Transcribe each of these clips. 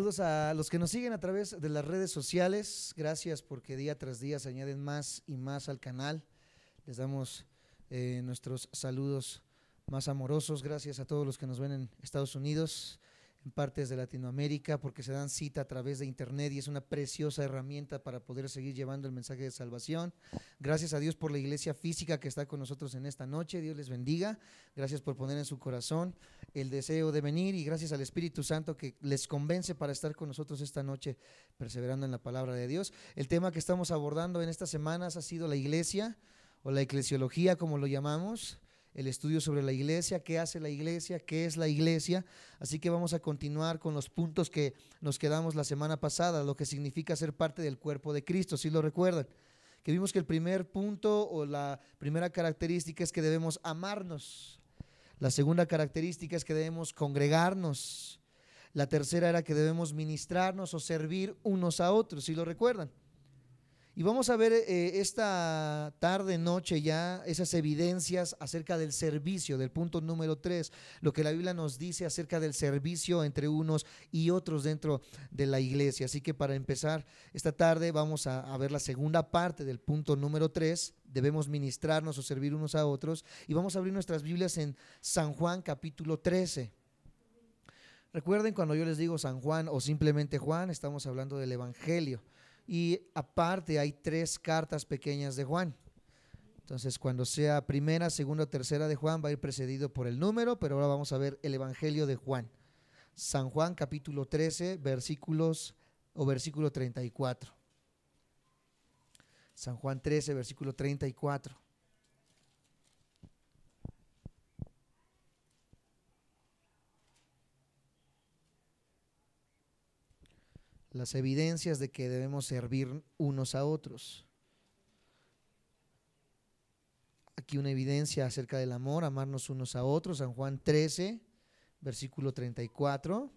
Saludos a los que nos siguen a través de las redes sociales. Gracias porque día tras día se añaden más y más al canal. Les damos nuestros saludos más amorosos. Gracias a todos los que nos ven en Estados Unidos, en partes de Latinoamérica, porque se dan cita a través de internet y es una preciosa herramienta para poder seguir llevando el mensaje de salvación. Gracias a Dios por la iglesia física que está con nosotros en esta noche. Dios les bendiga. Gracias por poner en su corazón el deseo de venir y gracias al Espíritu Santo que les convence para estar con nosotros esta noche perseverando en la palabra de Dios. El tema que estamos abordando en estas semanas ha sido la iglesia o la eclesiología, como lo llamamos. El estudio sobre la iglesia, qué hace la iglesia, qué es la iglesia. Así que vamos a continuar con los puntos que nos quedamos la semana pasada, lo que significa ser parte del cuerpo de Cristo, si lo recuerdan. Que vimos que el primer punto o la primera característica es que debemos amarnos. La segunda característica es que debemos congregarnos. La tercera era que debemos ministrarnos o servir unos a otros, si lo recuerdan. Y vamos a ver esta tarde, noche ya, esas evidencias acerca del servicio, del punto número 3, lo que la Biblia nos dice acerca del servicio entre unos y otros dentro de la iglesia. Así que para empezar esta tarde vamos a ver la segunda parte del punto número 3, debemos ministrarnos o servir unos a otros. Y vamos a abrir nuestras Biblias en San Juan capítulo 13. Recuerden, cuando yo les digo San Juan o simplemente Juan, estamos hablando del Evangelio. Y aparte hay 3 cartas pequeñas de Juan. Entonces cuando sea primera, segunda o tercera de Juan va a ir precedido por el número, pero ahora vamos a ver el Evangelio de Juan. San Juan capítulo 13 versículo 34. San Juan 13 versículo 34. Las evidencias de que debemos servir unos a otros. Aquí una evidencia acerca del amor, amarnos unos a otros. San Juan 13, versículo 34.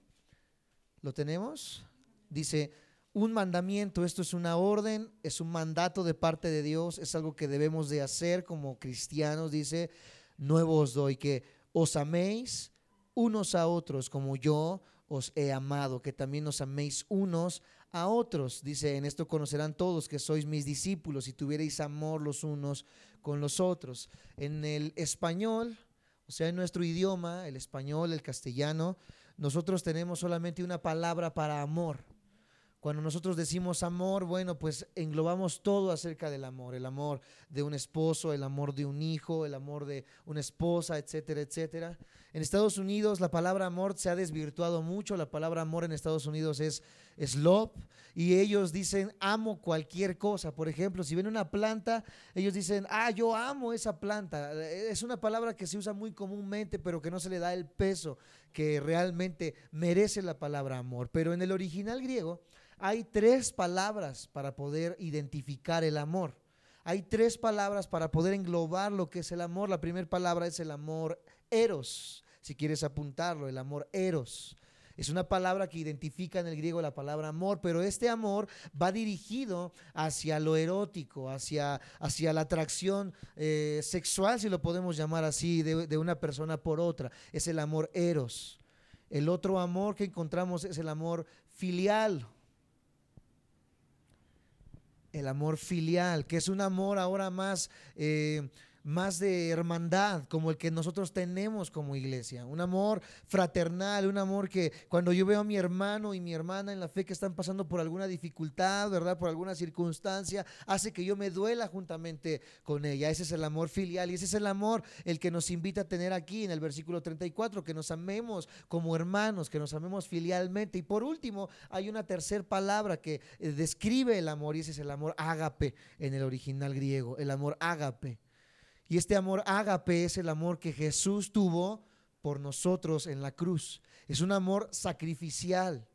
¿Lo tenemos? Dice, un mandamiento, esto es una orden, es un mandato de parte de Dios, es algo que debemos de hacer como cristianos. Dice, nuevo os doy, que os améis unos a otros como yo os he amado, que también os améis unos a otros. Dice, en esto conocerán todos que sois mis discípulos, si tuvierais amor los unos con los otros. En el español, o sea, en nuestro idioma, el español, el castellano, nosotros tenemos solamente una palabra para amor. Cuando nosotros decimos amor, bueno, pues englobamos todo acerca del amor. El amor de un esposo, el amor de un hijo, el amor de una esposa, etcétera, etcétera. En Estados Unidos la palabra amor se ha desvirtuado mucho. La palabra amor en Estados Unidos es love, y ellos dicen amo cualquier cosa. Por ejemplo, si ven una planta, ellos dicen, yo amo esa planta. Es una palabra que se usa muy comúnmente, pero que no se le da el peso que realmente merece la palabra amor. Pero en el original griego hay 3 palabras para poder identificar el amor. Hay 3 palabras para poder englobar lo que es el amor. La primera palabra es el amor eros, si quieres apuntarlo, el amor eros. Es una palabra que identifica en el griego la palabra amor, pero este amor va dirigido hacia lo erótico, hacia la atracción sexual, si lo podemos llamar así, de una persona por otra. Es el amor eros. El otro amor que encontramos es el amor filial. El amor filial, que es un amor ahora más de hermandad, como el que nosotros tenemos como iglesia. Un amor fraternal, un amor que cuando yo veo a mi hermano y mi hermana en la fe que están pasando por alguna dificultad, ¿verdad? Por alguna circunstancia, hace que yo me duela juntamente con ella. Ese es el amor filial y ese es el amor el que nos invita a tener aquí en el versículo 34, que nos amemos como hermanos, que nos amemos filialmente. Y por último, hay una tercera palabra que describe el amor y ese es el amor ágape en el original griego, el amor ágape. Y este amor ágape es el amor que Jesús tuvo por nosotros en la cruz. Es un amor sacrificial.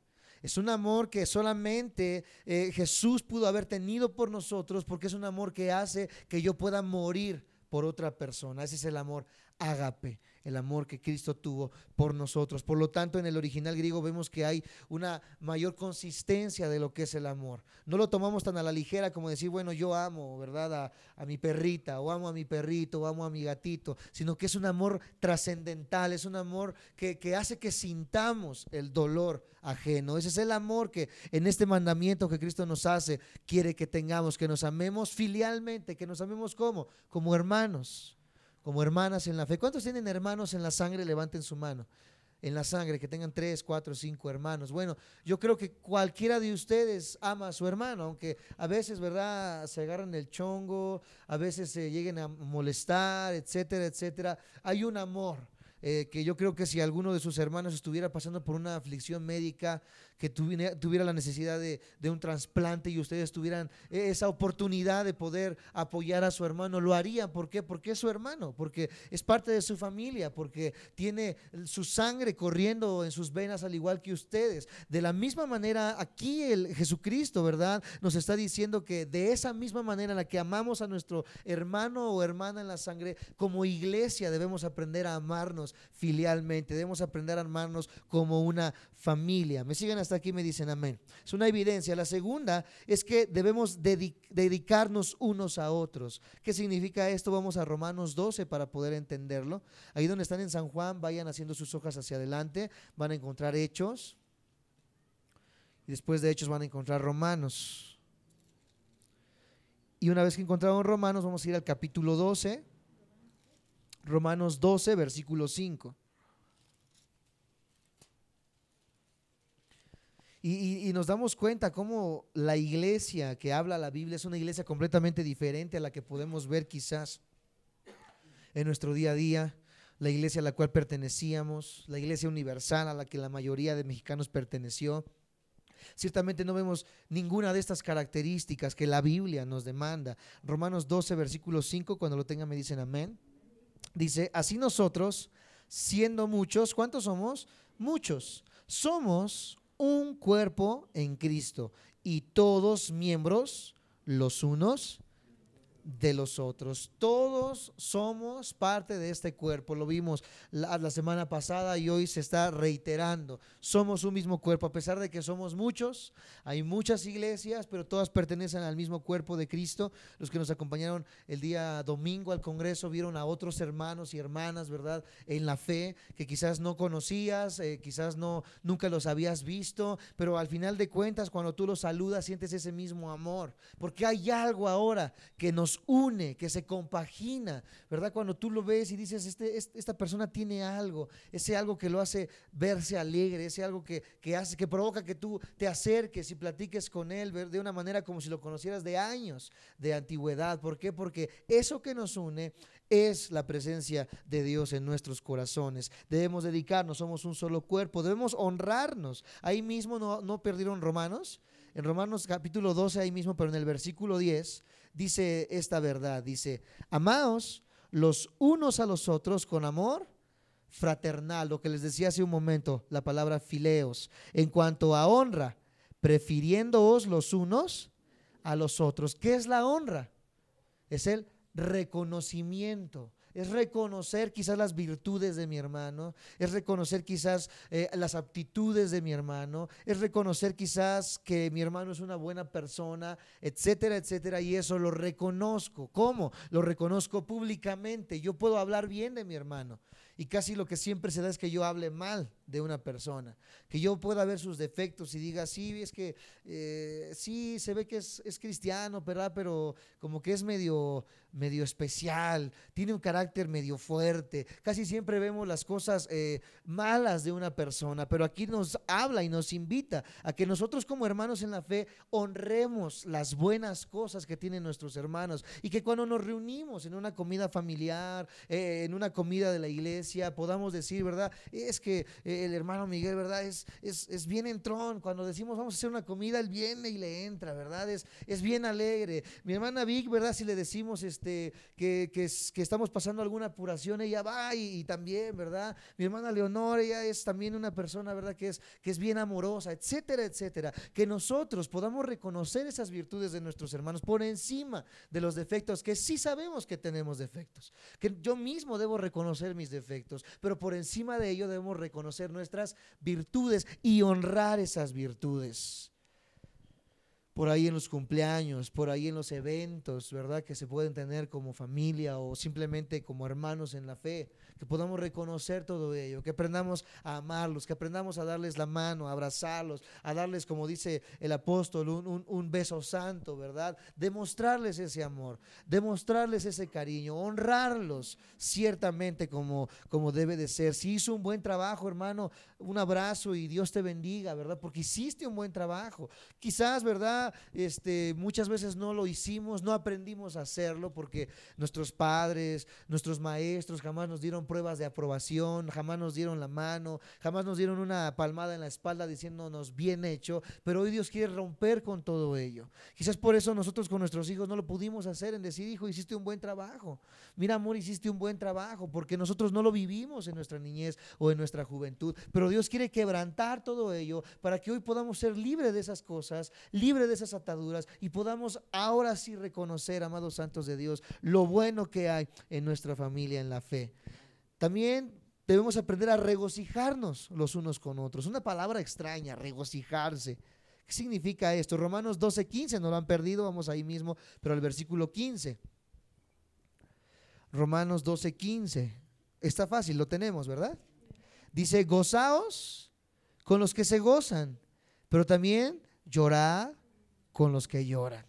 Es un amor que solamente Jesús pudo haber tenido por nosotros, porque es un amor que hace que yo pueda morir por otra persona. Ese es el amor ágape, el amor que Cristo tuvo por nosotros. Por lo tanto, en el original griego vemos que hay una mayor consistencia de lo que es el amor. No lo tomamos tan a la ligera como decir, bueno, yo amo, ¿verdad?, a mi perrita, o amo a mi perrito, o amo a mi gatito, sino que es un amor trascendental, es un amor que hace que sintamos el dolor ajeno. Ese es el amor que en este mandamiento que Cristo nos hace, quiere que tengamos, que nos amemos filialmente, que nos amemos como hermanos, como hermanas en la fe. ¿Cuántos tienen hermanos en la sangre? Levanten su mano. En la sangre, que tengan 3, 4, 5 hermanos. Bueno, yo creo que cualquiera de ustedes ama a su hermano, aunque a veces, ¿verdad?, se agarran el chongo, a veces se lleguen a molestar, etcétera, etcétera. Hay un amor que yo creo que si alguno de sus hermanos estuviera pasando por una aflicción médica, que tuviera la necesidad de un trasplante y ustedes tuvieran esa oportunidad de poder apoyar a su hermano, lo harían. ¿Por qué? Porque es su hermano, porque es parte de su familia, porque tiene su sangre corriendo en sus venas al igual que ustedes. De la misma manera, aquí el Jesucristo, ¿verdad?, nos está diciendo que de esa misma manera en la que amamos a nuestro hermano o hermana en la sangre, como iglesia debemos aprender a amarnos filialmente, debemos aprender a amarnos como una familia. ¿Me siguen hasta aquí? Me dicen amén. Es una evidencia. La segunda es que debemos dedicarnos unos a otros. ¿Qué significa esto? Vamos a Romanos 12 para poder entenderlo. Ahí donde están en San Juan, vayan haciendo sus hojas hacia adelante, van a encontrar Hechos y después de Hechos van a encontrar Romanos. Y una vez que encontramos Romanos, vamos a ir al capítulo 12, Romanos 12, versículo 5. Y nos damos cuenta cómo la iglesia que habla la Biblia es una iglesia completamente diferente a la que podemos ver quizás en nuestro día a día, la iglesia a la cual pertenecíamos, la iglesia universal a la que la mayoría de mexicanos perteneció. Ciertamente no vemos ninguna de estas características que la Biblia nos demanda. Romanos 12, versículo 5, cuando lo tengan me dicen amén. Dice, así nosotros, siendo muchos, ¿cuántos somos? Muchos. Somos un cuerpo en Cristo y todos miembros los unos de los otros. Todos somos parte de este cuerpo. Lo vimos la semana pasada y hoy se está reiterando. Somos un mismo cuerpo, a pesar de que somos muchos. Hay muchas iglesias, pero todas pertenecen al mismo cuerpo de Cristo. Los que nos acompañaron el día domingo al congreso vieron a otros hermanos y hermanas, ¿verdad?, en la fe, que quizás no conocías, quizás nunca los habías visto, pero al final de cuentas, cuando tú los saludas, sientes ese mismo amor, porque hay algo ahora que nos une, que se compagina, ¿verdad? Cuando tú lo ves y dices, esta persona tiene algo, ese algo que lo hace verse alegre, ese algo que hace, que provoca que tú te acerques y platiques con él de una manera como si lo conocieras de años de antigüedad. ¿Por qué? Porque eso que nos une es la presencia de Dios en nuestros corazones. Debemos dedicarnos, somos un solo cuerpo, debemos honrarnos. Ahí mismo no perdieron Romanos. En Romanos capítulo 12, ahí mismo, pero en el versículo 10, dice esta verdad, dice, amaos los unos a los otros con amor fraternal, lo que les decía hace un momento, la palabra fileos, en cuanto a honra, prefiriéndoos los unos a los otros. ¿Qué es la honra? Es el reconocimiento. Es reconocer quizás las virtudes de mi hermano, es reconocer quizás las aptitudes de mi hermano, es reconocer quizás que mi hermano es una buena persona, etcétera, etcétera, y eso lo reconozco. ¿Cómo? Lo reconozco públicamente. Yo puedo hablar bien de mi hermano y casi lo que siempre se da es que yo hable mal de una persona, que yo pueda ver sus defectos y diga, sí, es que sí, se ve que es cristiano, ¿verdad?, pero como que es medio especial, tiene un carácter medio fuerte. Casi siempre vemos las cosas malas de una persona, pero aquí nos habla y nos invita a que nosotros como hermanos en la fe honremos las buenas cosas que tienen nuestros hermanos y que cuando nos reunimos en una comida familiar, en una comida de la iglesia, podamos decir, ¿verdad?, es que el hermano Miguel, ¿verdad?, es bien entrón. Cuando decimos vamos a hacer una comida, él viene y le entra, ¿verdad? Es bien alegre. Mi hermana Vic, ¿verdad?, si le decimos que estamos pasando alguna apuración, ella va y también, ¿verdad? Mi hermana Leonor, ella es también una persona, ¿verdad?, que es bien amorosa, etcétera, etcétera. Que nosotros podamos reconocer esas virtudes de nuestros hermanos por encima de los defectos, que sí sabemos que tenemos defectos, que yo mismo debo reconocer mis defectos, defectos, pero por encima de ello debemos reconocer nuestras virtudes y honrar esas virtudes. Por ahí en los cumpleaños, por ahí en los eventos, ¿verdad? Que se pueden tener como familia o simplemente como hermanos en la fe, que podamos reconocer todo ello, que aprendamos a amarlos, que aprendamos a darles la mano, a abrazarlos, a darles, como dice el apóstol, un beso santo, ¿verdad? Demostrarles ese amor, demostrarles ese cariño, honrarlos ciertamente como debe de ser. Si hizo un buen trabajo, hermano, un abrazo y Dios te bendiga, ¿verdad? Porque hiciste un buen trabajo. Quizás, ¿verdad? Muchas veces no lo hicimos, no aprendimos a hacerlo porque nuestros padres, nuestros maestros jamás nos dieron pruebas de aprobación, jamás nos dieron la mano, jamás nos dieron una palmada en la espalda diciéndonos bien hecho, pero hoy Dios quiere romper con todo ello. Quizás por eso nosotros con nuestros hijos no lo pudimos hacer, en decir, hijo, hiciste un buen trabajo, mira, amor, hiciste un buen trabajo, porque nosotros no lo vivimos en nuestra niñez o en nuestra juventud, pero Dios quiere quebrantar todo ello para que hoy podamos ser libres de esas cosas, libres de esas ataduras y podamos ahora sí reconocer, amados santos de Dios, lo bueno que hay en nuestra familia en la fe. También debemos aprender a regocijarnos los unos con otros. Una palabra extraña, regocijarse. ¿Qué significa esto? Romanos 12:15, no lo han perdido, vamos ahí mismo, pero al versículo 15. Romanos 12:15. Está fácil, lo tenemos, ¿verdad? Dice, gozaos con los que se gozan, pero también llorad con los que lloran.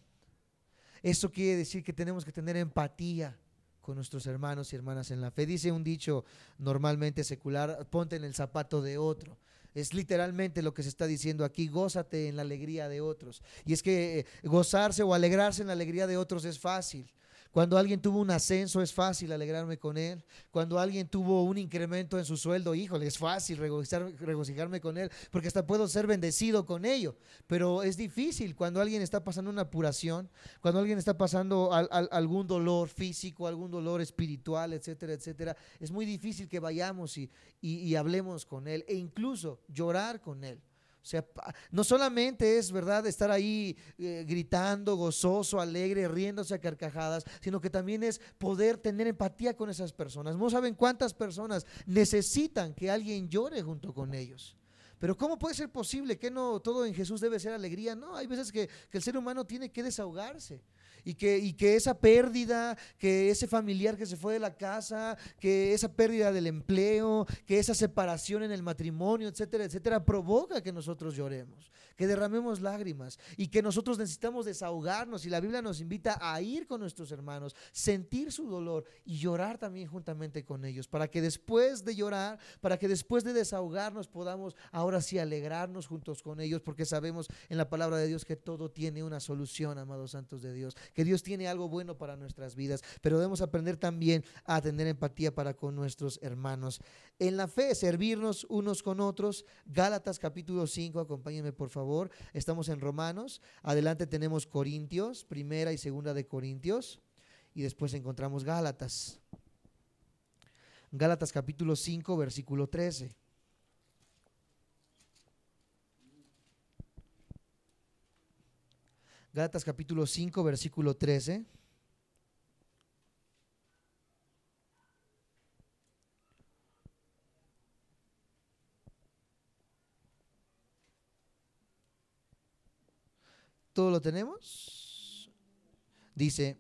Eso quiere decir que tenemos que tener empatía con nuestros hermanos y hermanas en la fe. Dice un dicho normalmente secular, ponte en el zapato de otro. Es literalmente lo que se está diciendo aquí, gózate en la alegría de otros. Y es que gozarse o alegrarse en la alegría de otros es fácil. Cuando alguien tuvo un ascenso es fácil alegrarme con él. Cuando alguien tuvo un incremento en su sueldo, híjole, es fácil regocijarme con él, porque hasta puedo ser bendecido con ello. Pero es difícil cuando alguien está pasando una apuración, cuando alguien está pasando algún dolor físico, algún dolor espiritual, etcétera, etcétera. Es muy difícil que vayamos y hablemos con él e incluso llorar con él. O sea, no solamente es, ¿verdad?, estar ahí gritando, gozoso, alegre, riéndose a carcajadas, sino que también es poder tener empatía con esas personas. No saben cuántas personas necesitan que alguien llore junto con ellos. Pero ¿cómo puede ser posible que no todo en Jesús debe ser alegría? No, hay veces que el ser humano tiene que desahogarse. Y que esa pérdida, que ese familiar que se fue de la casa, que esa pérdida del empleo, que esa separación en el matrimonio, etcétera, etcétera, provoca que nosotros lloremos, que derramemos lágrimas y que nosotros necesitamos desahogarnos. Y la Biblia nos invita a ir con nuestros hermanos, sentir su dolor y llorar también juntamente con ellos, para que después de llorar, para que después de desahogarnos podamos ahora sí alegrarnos juntos con ellos, porque sabemos en la palabra de Dios que todo tiene una solución, amados santos de Dios, que Dios tiene algo bueno para nuestras vidas, pero debemos aprender también a tener empatía para con nuestros hermanos. En la fe, servirnos unos con otros. Gálatas capítulo 5, acompáñenme por favor. Estamos en Romanos, adelante tenemos Corintios, primera y segunda de Corintios, y después encontramos Gálatas. Gálatas capítulo 5, versículo 13. Gálatas capítulo 5, versículo 13. ¿Todo lo tenemos? Dice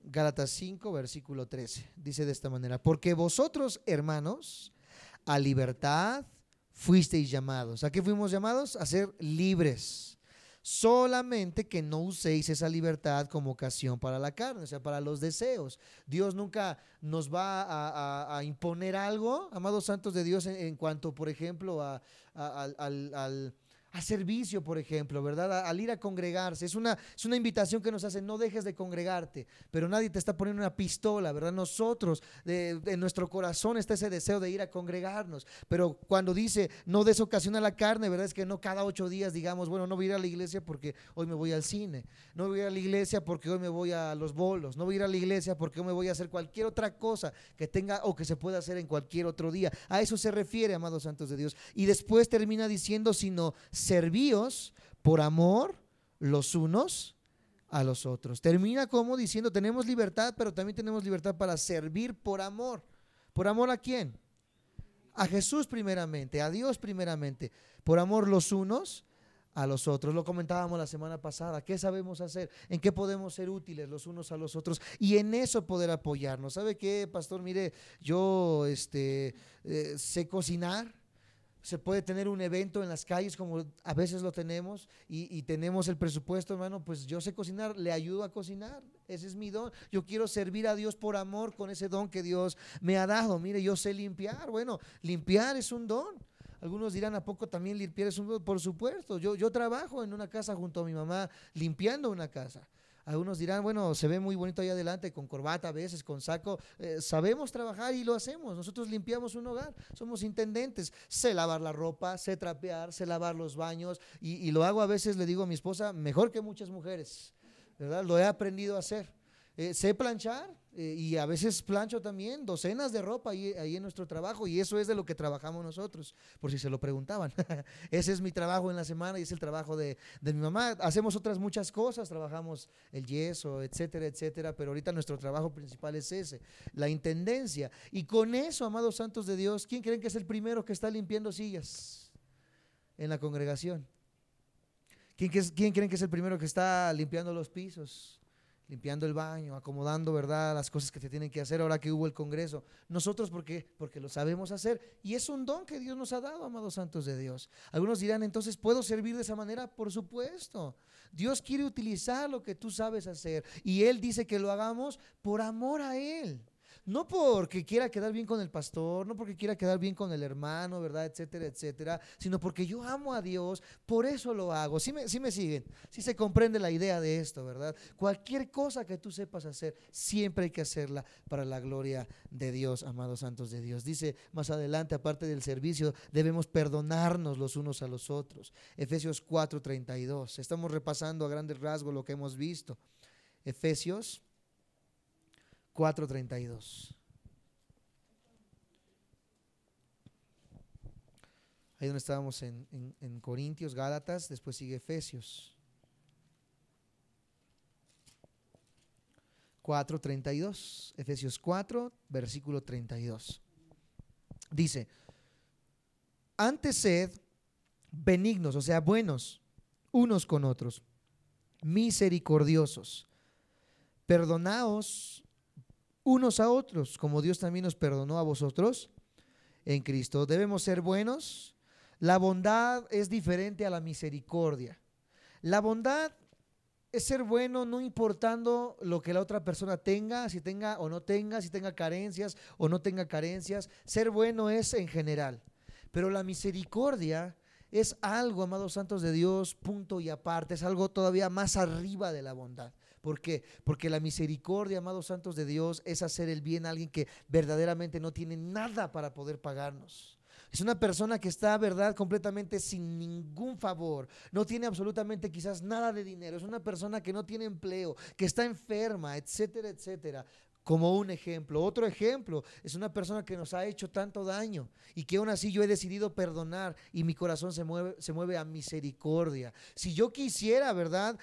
Gálatas 5, versículo 13. Dice de esta manera: porque vosotros, hermanos, a libertad fuisteis llamados. ¿A qué fuimos llamados? A ser libres. Solamente que no uséis esa libertad como ocasión para la carne, o sea, para los deseos. Dios nunca nos va a imponer algo, amados santos de Dios, en cuanto, por ejemplo, a servicio, por ejemplo, ¿verdad? Al ir a congregarse. Es una invitación que nos hacen: no dejes de congregarte, pero nadie te está poniendo una pistola, ¿verdad? Nosotros, en nuestro corazón está ese deseo de ir a congregarnos, pero cuando dice no des ocasión a la carne, ¿verdad? Es que no cada 8 días digamos, bueno, no voy a ir a la iglesia porque hoy me voy al cine, no voy a ir a la iglesia porque hoy me voy a los bolos, no voy a ir a la iglesia porque hoy me voy a hacer cualquier otra cosa que tenga o que se pueda hacer en cualquier otro día. A eso se refiere, amados santos de Dios. Y después termina diciendo: sino servíos por amor los unos a los otros. Termina como diciendo: tenemos libertad, pero también tenemos libertad para servir por amor. ¿Por amor a quién? A Jesús primeramente, a Dios primeramente, por amor los unos a los otros. Lo comentábamos la semana pasada. ¿Qué sabemos hacer? ¿En qué podemos ser útiles los unos a los otros? Y en eso poder apoyarnos. ¿Sabe qué, pastor? Mire, yo sé cocinar. Se puede tener un evento en las calles como a veces lo tenemos y tenemos el presupuesto, hermano, pues yo sé cocinar, le ayudo a cocinar, ese es mi don. Yo quiero servir a Dios por amor con ese don que Dios me ha dado. Mire, yo sé limpiar, bueno, limpiar es un don. Algunos dirán, ¿a poco también limpiar es un don? Por supuesto, yo trabajo en una casa junto a mi mamá limpiando una casa. Algunos dirán, bueno, se ve muy bonito ahí adelante con corbata, a veces con saco. Sabemos trabajar y lo hacemos. Nosotros limpiamos un hogar, somos intendentes. Sé lavar la ropa, sé trapear, sé lavar los baños y lo hago a veces, le digo a mi esposa, mejor que muchas mujeres, ¿verdad? Lo he aprendido a hacer. Sé planchar y a veces plancho también docenas de ropa ahí en nuestro trabajo, y eso es de lo que trabajamos nosotros, por si se lo preguntaban. Ese es mi trabajo en la semana y es el trabajo de mi mamá. Hacemos otras muchas cosas, trabajamos el yeso, etcétera, etcétera, pero ahorita nuestro trabajo principal es ese, la intendencia. Y con eso, amados santos de Dios, ¿quién creen que es el primero que está limpiando sillas en la congregación? ¿Quién creen que es el primero que está limpiando los pisos? Limpiando el baño, acomodando, ¿verdad?, las cosas que se tienen que hacer ahora que hubo el Congreso. Nosotros, ¿por qué? Porque lo sabemos hacer y es un don que Dios nos ha dado, amados santos de Dios. Algunos dirán, entonces, ¿puedo servir de esa manera? Por supuesto. Dios quiere utilizar lo que tú sabes hacer y Él dice que lo hagamos por amor a Él. No porque quiera quedar bien con el pastor, no porque quiera quedar bien con el hermano, ¿verdad?, etcétera, etcétera, sino porque yo amo a Dios, por eso lo hago. Sí me siguen, sí se comprende la idea de esto, ¿verdad? Cualquier cosa que tú sepas hacer, siempre hay que hacerla para la gloria de Dios, amados santos de Dios. Dice más adelante, aparte del servicio, debemos perdonarnos los unos a los otros. Efesios 4:32. Estamos repasando a grandes rasgos lo que hemos visto. Efesios 4:32. Ahí donde estábamos en Corintios, Gálatas, después sigue Efesios 4:32. Efesios 4, versículo 32. Dice, antes sed benignos, o sea, buenos unos con otros, misericordiosos, perdonaos unos a otros, como Dios también nos perdonó a vosotros en Cristo. Debemos ser buenos. La bondad es diferente a la misericordia. La bondad es ser bueno no importando lo que la otra persona tenga, si tenga o no tenga, si tenga carencias o no tenga carencias. Ser bueno es en general. Pero la misericordia es algo, amados santos de Dios, punto y aparte, es algo todavía más arriba de la bondad. ¿Por qué? Porque la misericordia, amados santos de Dios, es hacer el bien a alguien que verdaderamente no tiene nada para poder pagarnos. Es una persona que está, verdad, completamente sin ningún favor, no tiene absolutamente quizás nada de dinero, es una persona que no tiene empleo, que está enferma, etcétera, etcétera. Como un ejemplo. Otro ejemplo es una persona que nos ha hecho tanto daño y que aún así yo he decidido perdonar y mi corazón se mueve a misericordia. Si yo quisiera, ¿verdad?,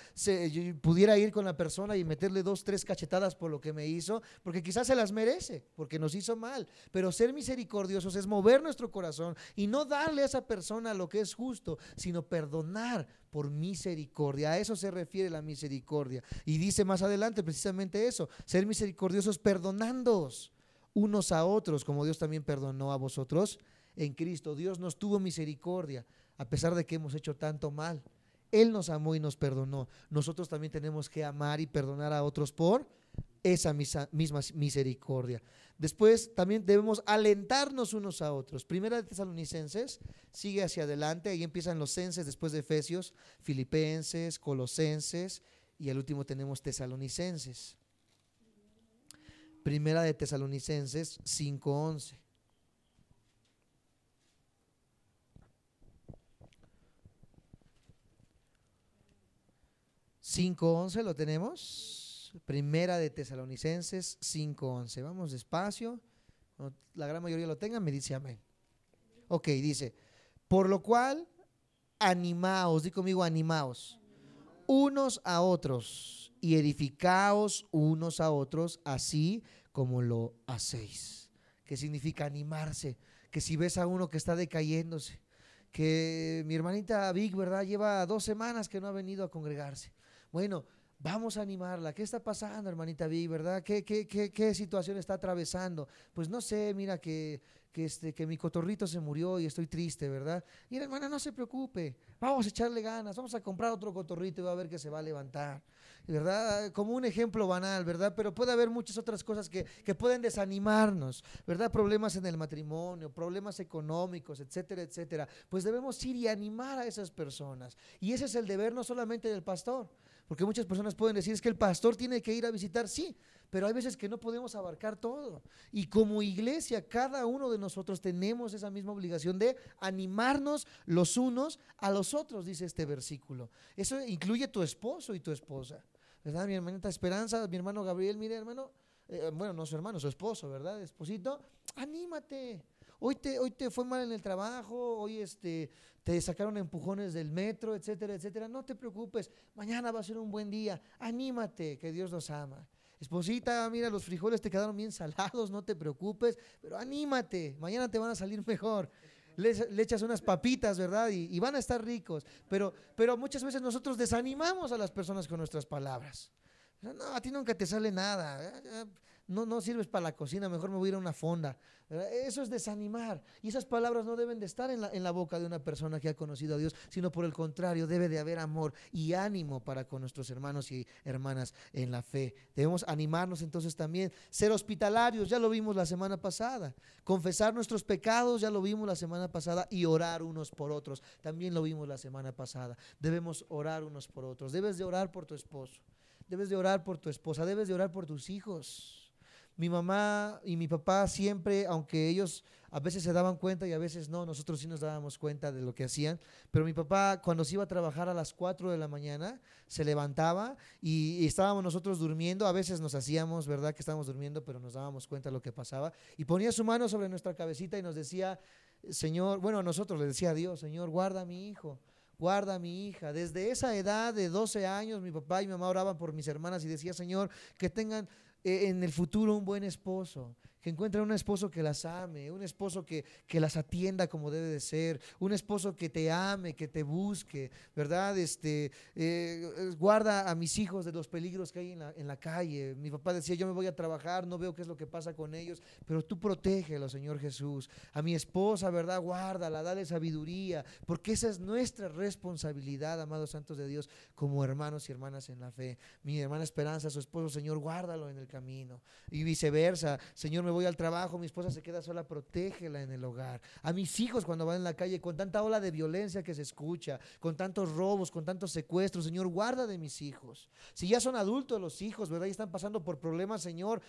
yo pudiera ir con la persona y meterle 2, 3 cachetadas por lo que me hizo, porque quizás se las merece, porque nos hizo mal. Pero ser misericordiosos es mover nuestro corazón y no darle a esa persona lo que es justo, sino perdonar por misericordia. A eso se refiere la misericordia. Y dice más adelante precisamente eso, ser misericordiosos perdonándoos unos a otros, como Dios también perdonó a vosotros en Cristo. Dios nos tuvo misericordia a pesar de que hemos hecho tanto mal. Él nos amó y nos perdonó. Nosotros también tenemos que amar y perdonar a otros por esa misma misericordia. Después también debemos alentarnos unos a otros. Primera de Tesalonicenses sigue hacia adelante, ahí empiezan los censes después de Efesios, Filipenses, Colosenses y al último tenemos Tesalonicenses. Primera de Tesalonicenses 5:11. 5:11 lo tenemos. Primera de Tesalonicenses 5:11. Vamos despacio. Cuando la gran mayoría lo tengan, me dice amén. Ok, dice, por lo cual, animaos, di conmigo, animaos, unos a otros y edificaos unos a otros, así como lo hacéis. que significa animarse, que si ves a uno que está decayéndose, que mi hermanita Vic, ¿verdad? Lleva 2 semanas que no ha venido a congregarse. Bueno, vamos a animarla. ¿Qué está pasando, hermanita Vic, verdad? ¿Qué situación está atravesando? Pues no sé, mira que mi cotorrito se murió y estoy triste, ¿verdad? Y la hermana, no se preocupe, vamos a echarle ganas, vamos a comprar otro cotorrito y va a ver que se va a levantar, ¿verdad? Como un ejemplo banal, ¿verdad? Pero puede haber muchas otras cosas que pueden desanimarnos, ¿verdad? Problemas en el matrimonio, problemas económicos, etcétera, etcétera. Pues debemos ir y animar a esas personas. Y ese es el deber no solamente del pastor, porque muchas personas pueden decir, es que el pastor tiene que ir a visitar, sí, pero hay veces que no podemos abarcar todo. Y como iglesia, cada uno de nosotros tenemos esa misma obligación de animarnos los unos a los otros, dice este versículo. Eso incluye tu esposo y tu esposa, ¿verdad? Mi hermanita Esperanza, mi hermano Gabriel, mire hermano, bueno, no su hermano, su esposo, ¿verdad? Esposito, anímate. Hoy te fue mal en el trabajo, hoy te sacaron empujones del metro, etcétera, etcétera. No te preocupes, mañana va a ser un buen día. Anímate, que Dios nos ama. Esposita, mira, los frijoles te quedaron bien salados, no te preocupes, pero anímate, mañana te van a salir mejor. Le echas unas papitas, ¿verdad? Y van a estar ricos. Pero muchas veces nosotros desanimamos a las personas con nuestras palabras. No, a ti nunca te sale nada. No sirves para la cocina, mejor me voy a ir a una fonda. Eso es desanimar. Y esas palabras no deben de estar en la boca de una persona que ha conocido a Dios, sino por el contrario, debe de haber amor y ánimo para con nuestros hermanos y hermanas en la fe. Debemos animarnos entonces también, ser hospitalarios, ya lo vimos la semana pasada, confesar nuestros pecados, ya lo vimos la semana pasada, y orar unos por otros, también lo vimos la semana pasada. Debemos orar unos por otros. Debes de orar por tu esposo, debes de orar por tu esposa, debes de orar por tus hijos. Mi mamá y mi papá siempre, aunque ellos a veces se daban cuenta y a veces no, nosotros sí nos dábamos cuenta de lo que hacían, pero mi papá cuando se iba a trabajar a las 4 de la mañana, se levantaba y estábamos nosotros durmiendo, a veces nos hacíamos, ¿verdad? Que estábamos durmiendo, pero nos dábamos cuenta de lo que pasaba, y ponía su mano sobre nuestra cabecita y nos decía, Señor, bueno, a nosotros le decía a Dios, Señor, guarda a mi hijo. Guarda a mi hija. Desde esa edad de 12 años, mi papá y mi mamá oraban por mis hermanas y decía, Señor, que tengan en el futuro un buen esposo, que encuentren un esposo que las ame, un esposo que las atienda como debe de ser, un esposo que te ame, que te busque, ¿verdad? Guarda a mis hijos de los peligros que hay en la calle. Mi papá decía, yo me voy a trabajar, no veo qué es lo que pasa con ellos, pero tú protégelos, Señor Jesús. A mi esposa, ¿verdad? Guárdala, dale sabiduría, porque esa es nuestra responsabilidad, amados santos de Dios, como hermanos y hermanas en la fe. Mi hermana Esperanza, su esposo, Señor, guárdalo en el camino, y viceversa. Señor, me voy al trabajo, mi esposa se queda sola, protégela en el hogar. A mis hijos cuando van en la calle con tanta ola de violencia que se escucha, con tantos robos, con tantos secuestros, Señor, guarda de mis hijos. Si ya son adultos los hijos, ¿verdad? Y están pasando por problemas, Señor,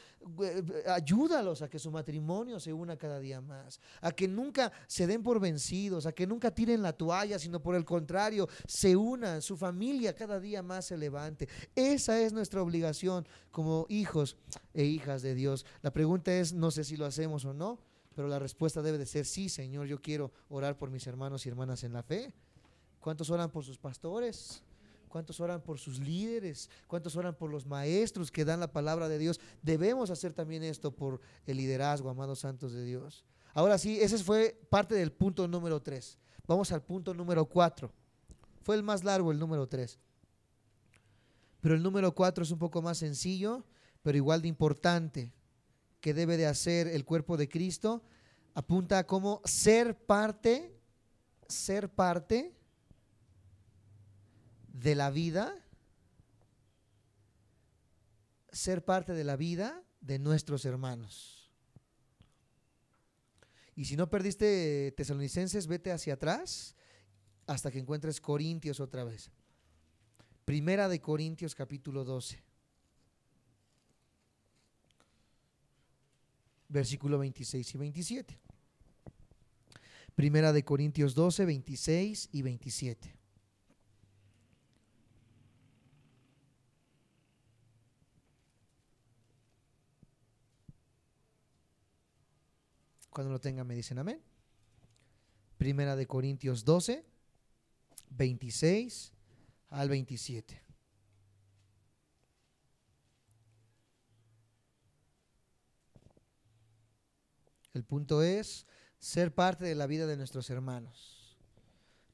ayúdalos a que su matrimonio se una cada día más, a que nunca se den por vencidos, a que nunca tiren la toalla, sino por el contrario, se unan, su familia cada día más se levante. Esa es nuestra obligación como hijos e hijas de Dios. La pregunta es, no sé si lo hacemos o no, pero la respuesta debe de ser sí, Señor, yo quiero orar por mis hermanos y hermanas en la fe. ¿Cuántos oran por sus pastores? ¿Cuántos oran por sus líderes? ¿Cuántos oran por los maestros que dan la palabra de Dios? Debemos hacer también esto por el liderazgo, amados santos de Dios. Ahora sí, ese fue parte del punto número 3. Vamos al punto número 4. Fue el más largo, el número 3. Pero el número 4 es un poco más sencillo, pero igual de importante, que debe de hacer el cuerpo de Cristo. Apunta a cómo ser parte de la vida, ser parte de la vida de nuestros hermanos. Y si no perdiste Tesalonicenses, vete hacia atrás hasta que encuentres Corintios otra vez. Primera de Corintios capítulo 12. Versículo 26 y 27. Primera de Corintios 12, 26 y 27. Cuando lo tengan me dicen amén. Primera de Corintios 12, 26 al 27. El punto es ser parte de la vida de nuestros hermanos.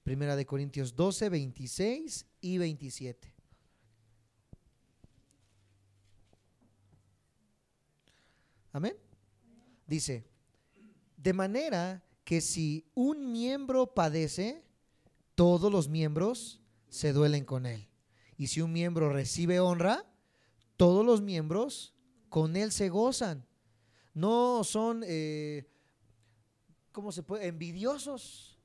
Primera de Corintios 12, 26 y 27. Amén. Dice, de manera que si un miembro padece, todos los miembros se duelen con él. Y si un miembro recibe honra, todos los miembros con él se gozan. No son, ¿cómo se puede? Envidiosos,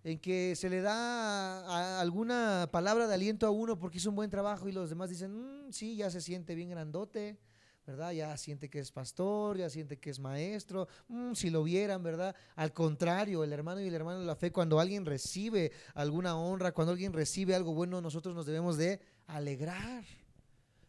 en que se le da alguna palabra de aliento a uno porque hizo un buen trabajo y los demás dicen, sí, ya se siente bien grandote, ¿verdad? Ya siente que es pastor, ya siente que es maestro, si lo vieran, ¿verdad? Al contrario, el hermano y el hermano de la fe, cuando alguien recibe alguna honra, cuando alguien recibe algo bueno, nosotros nos debemos de alegrar.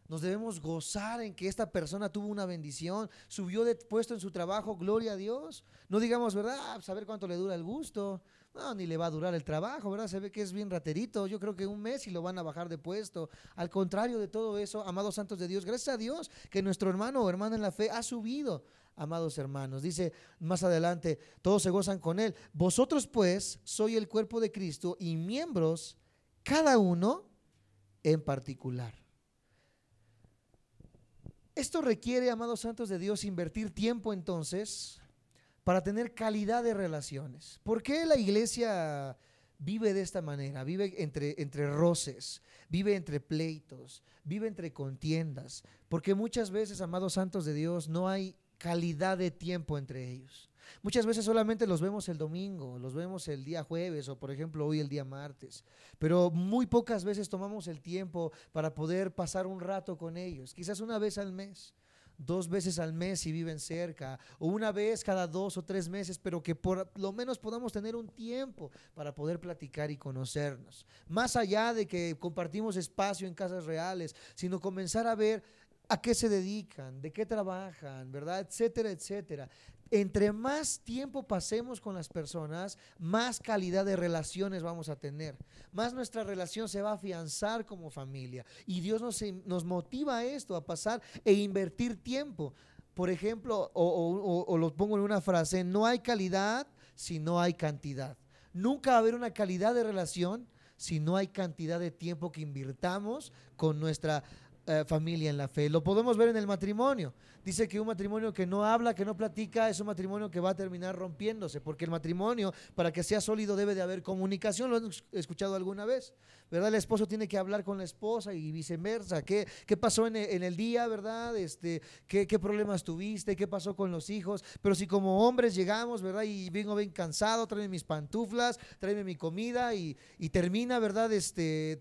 Nos debemos gozar en que esta persona tuvo una bendición, subió de puesto en su trabajo, gloria a Dios. No digamos, ¿verdad? Saber cuánto le dura el gusto. No, ni le va a durar el trabajo, ¿verdad? Se ve que es bien raterito. Yo creo que un mes y lo van a bajar de puesto. Al contrario de todo eso, amados santos de Dios, gracias a Dios que nuestro hermano o hermana en la fe ha subido, amados hermanos. Dice más adelante, todos se gozan con él. Vosotros pues sois el cuerpo de Cristo y miembros, cada uno en particular. Esto requiere, amados santos de Dios, invertir tiempo entonces para tener calidad de relaciones. ¿Por qué la iglesia vive de esta manera? Vive entre roces, vive entre pleitos, vive entre contiendas, porque muchas veces, amados santos de Dios, no hay calidad de tiempo entre ellos. Muchas veces solamente los vemos el domingo, los vemos el día jueves o por ejemplo hoy el día martes, pero muy pocas veces tomamos el tiempo para poder pasar un rato con ellos, quizás una vez al mes, 2 veces al mes si viven cerca, o una vez cada 2 o 3 meses, pero que por lo menos podamos tener un tiempo para poder platicar y conocernos, más allá de que compartimos espacio en casas reales, sino comenzar a ver a qué se dedican, de qué trabajan, ¿verdad? Etcétera, etcétera. Entre más tiempo pasemos con las personas, más calidad de relaciones vamos a tener, más nuestra relación se va a afianzar como familia. Y Dios nos motiva a esto, a pasar e invertir tiempo. Por ejemplo, o lo pongo en una frase, no hay calidad si no hay cantidad. Nunca va a haber una calidad de relación si no hay cantidad de tiempo que invirtamos con nuestra familia en la fe. Lo podemos ver en el matrimonio. Dice que un matrimonio que no habla, que no platica, es un matrimonio que va a terminar rompiéndose, porque el matrimonio, para que sea sólido, debe de haber comunicación. ¿Lo han escuchado alguna vez? ¿Verdad? El esposo tiene que hablar con la esposa y viceversa. ¿Qué pasó en el día, verdad? ¿Qué problemas tuviste? ¿Qué pasó con los hijos? Pero si como hombres llegamos, ¿verdad? Y vengo bien cansado, tráeme mis pantuflas, tráeme mi comida y termina, ¿verdad?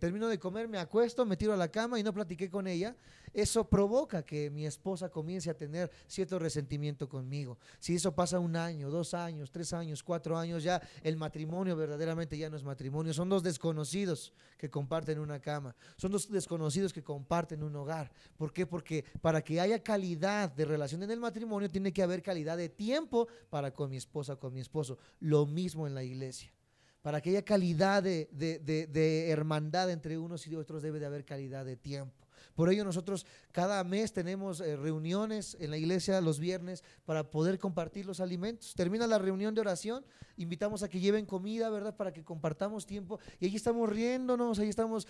Termino de comer, me acuesto, me tiro a la cama y no platiqué con ella. Eso provoca que mi esposa comience a tener cierto resentimiento conmigo. Si eso pasa 1 año, 2 años, 3 años, 4 años, ya el matrimonio verdaderamente ya no es matrimonio. Son 2 desconocidos que comparten una cama. Son 2 desconocidos que comparten un hogar. ¿Por qué? Porque para que haya calidad de relación en el matrimonio, tiene que haber calidad de tiempo para con mi esposa, con mi esposo. Lo mismo en la iglesia. Para que haya calidad de hermandad entre unos y otros, debe de haber calidad de tiempo. Por ello nosotros cada mes tenemos reuniones en la iglesia los viernes para poder compartir los alimentos. Termina la reunión de oración, invitamos a que lleven comida, ¿verdad? Para que compartamos tiempo y ahí estamos riéndonos, ahí estamos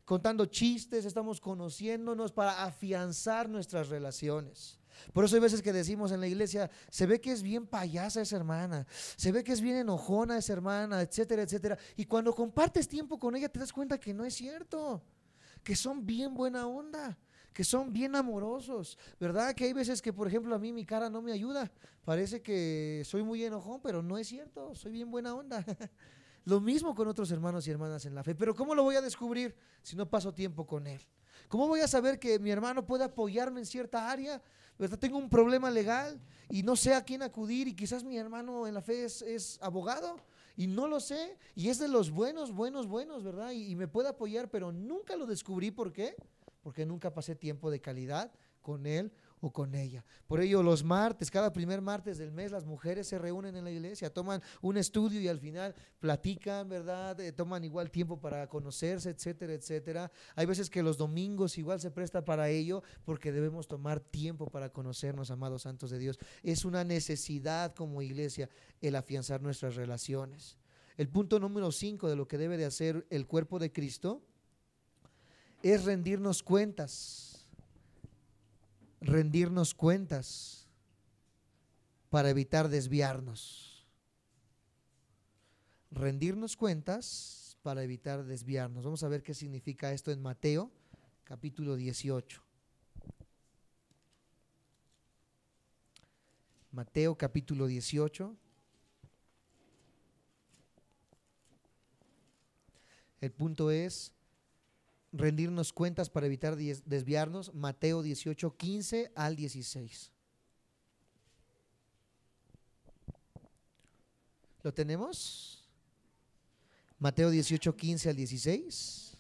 contando chistes, estamos conociéndonos para afianzar nuestras relaciones. Por eso hay veces que decimos en la iglesia, se ve que es bien payasa esa hermana, se ve que es bien enojona esa hermana, etcétera, etcétera. Y cuando compartes tiempo con ella te das cuenta que no es cierto, que son bien buena onda, que son bien amorosos, ¿verdad? Que hay veces que, por ejemplo, a mí mi cara no me ayuda, parece que soy muy enojón, pero no es cierto, soy bien buena onda. Lo mismo con otros hermanos y hermanas en la fe, pero ¿cómo lo voy a descubrir si no paso tiempo con él? ¿Cómo voy a saber que mi hermano puede apoyarme en cierta área? ¿Verdad? Tengo un problema legal y no sé a quién acudir y quizás mi hermano en la fe es abogado y no lo sé y es de los buenos, ¿verdad? Y me puede apoyar, pero nunca lo descubrí. ¿Por qué? Porque nunca pasé tiempo de calidad con él o con ella. Por ello los martes, cada primer martes del mes, las mujeres se reúnen en la iglesia, toman un estudio y al final platican, ¿verdad? Toman igual tiempo para conocerse, etcétera, etcétera. Hay veces que los domingos igual se presta para ello, porque debemos tomar tiempo para conocernos, amados santos de Dios. Es una necesidad como iglesia el afianzar nuestras relaciones. El punto número 5 de lo que debe de hacer el cuerpo de Cristo es rendirnos cuentas para evitar desviarnos. Rendirnos cuentas para evitar desviarnos. Vamos a ver qué significa esto en Mateo capítulo 18. Mateo capítulo 18. El punto es rendirnos cuentas para evitar desviarnos. Mateo 18, 15 al 16. ¿Lo tenemos? Mateo 18, 15 al 16.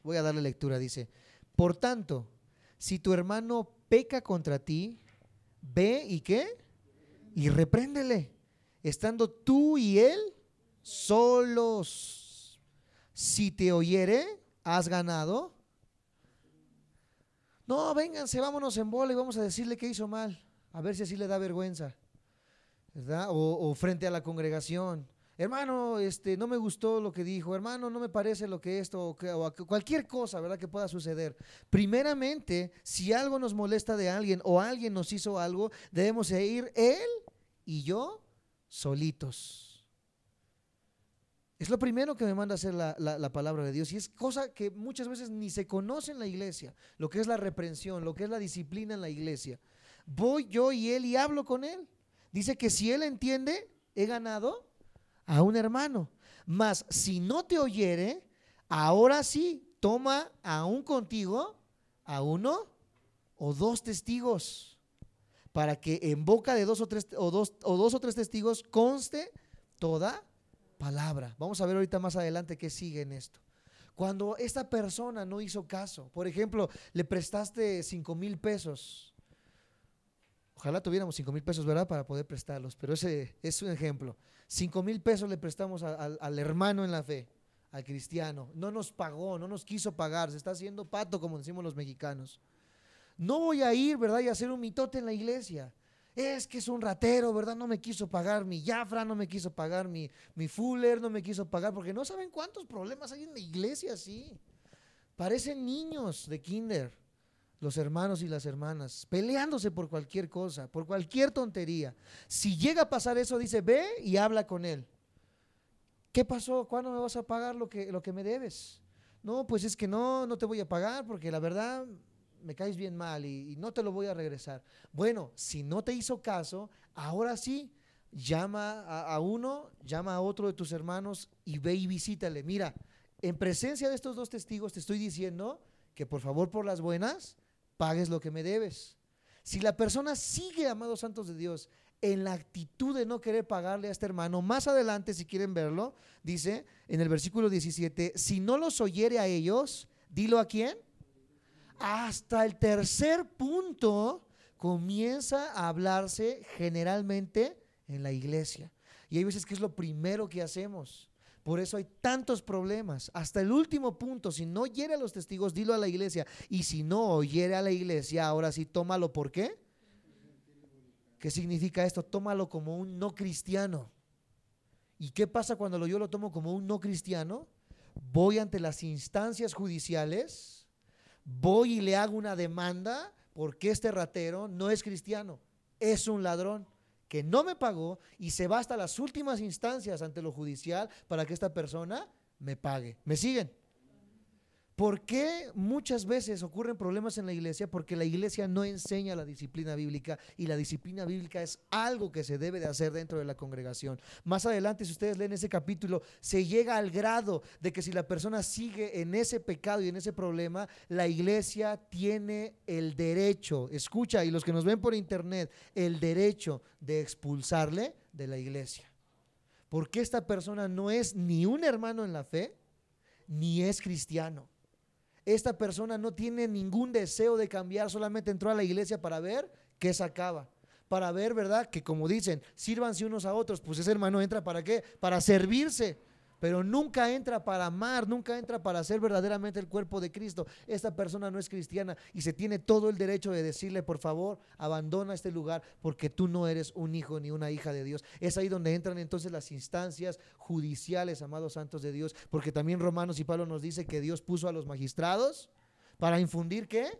Voy a darle lectura. Dice: por tanto, si tu hermano peca contra ti, ve y ¿qué? Y repréndele, estando tú y él solos. Si te oyere, has ganado. No, vénganse, vámonos en bola y vamos a decirle que hizo mal, a ver si así le da vergüenza, ¿verdad? O frente a la congregación: hermano, no me gustó lo que dijo, hermano, no me parece lo que esto, o cualquier cosa, ¿verdad?, que pueda suceder. Primeramente, si algo nos molesta de alguien o alguien nos hizo algo, debemos ir él y yo solitos. Es lo primero que me manda a hacer la palabra de Dios, y es cosa que muchas veces ni se conoce en la iglesia, lo que es la reprensión, lo que es la disciplina en la iglesia. Voy yo y él y hablo con él. Dice que si él entiende, he ganado a un hermano. Mas si no te oyere, ahora sí, toma aún contigo a uno o dos testigos, para que en boca de dos o tres testigos conste toda palabra. Vamos a ver ahorita más adelante qué sigue en esto. Cuando esta persona no hizo caso, por ejemplo, le prestaste 5,000 pesos. Ojalá tuviéramos 5,000 pesos, ¿verdad?, para poder prestarlos, pero ese es un ejemplo. 5,000 pesos le prestamos al hermano en la fe, al cristiano. No nos pagó, no nos quiso pagar, se está haciendo pato, como decimos los mexicanos. No voy a ir, ¿verdad?, y hacer un mitote en la iglesia. Es que es un ratero, ¿verdad? No me quiso pagar mi Jafra, no me quiso pagar mi Fuller, no me quiso pagar, porque no saben cuántos problemas hay en la iglesia así. Parecen niños de kinder, los hermanos y las hermanas, peleándose por cualquier cosa, por cualquier tontería. Si llega a pasar eso, dice, ve y habla con él. ¿Qué pasó? ¿Cuándo me vas a pagar lo que me debes? No, pues es que no te voy a pagar porque la verdad me caes bien mal y no te lo voy a regresar. Bueno, si no te hizo caso, ahora sí, llama a uno, llama a otro de tus hermanos y ve y visítale. Mira, en presencia de estos dos testigos te estoy diciendo que por favor, por las buenas, pagues lo que me debes. Si la persona sigue, amados santos de Dios, en la actitud de no querer pagarle a este hermano, más adelante, si quieren verlo, dice en el versículo 17, si no los oyere a ellos, dilo a quién. Hasta el tercer punto comienza a hablarse generalmente en la iglesia. Y hay veces que es lo primero que hacemos. Por eso hay tantos problemas. Hasta el último punto, si no oyere a los testigos, dilo a la iglesia. Y si no oyere a la iglesia, ahora sí, tómalo. ¿Por qué? ¿Qué significa esto? Tómalo como un no cristiano. ¿Y qué pasa cuando yo lo tomo como un no cristiano? Voy ante las instancias judiciales, voy y le hago una demanda porque este ratero no es cristiano, es un ladrón que no me pagó y se va hasta las últimas instancias ante lo judicial para que esta persona me pague. ¿Me siguen? ¿Por qué muchas veces ocurren problemas en la iglesia? Porque la iglesia no enseña la disciplina bíblica, y la disciplina bíblica es algo que se debe de hacer dentro de la congregación. Más adelante, si ustedes leen ese capítulo, se llega al grado de que si la persona sigue en ese pecado y en ese problema, la iglesia tiene el derecho, escucha, y los que nos ven por internet, el derecho de expulsarle de la iglesia. Porque esta persona no es ni un hermano en la fe, ni es cristiano. Esta persona no tiene ningún deseo de cambiar, solamente entró a la iglesia para ver qué sacaba. Para ver, ¿verdad? Que como dicen, sírvanse unos a otros. Pues ese hermano entra ¿para qué? Para servirse. Pero nunca entra para amar, nunca entra para ser verdaderamente el cuerpo de Cristo. Esta persona no es cristiana y se tiene todo el derecho de decirle, por favor, abandona este lugar porque tú no eres un hijo ni una hija de Dios. Es ahí donde entran entonces las instancias judiciales, amados santos de Dios, porque también Romanos y Pablo nos dice que Dios puso a los magistrados para infundir ¿qué?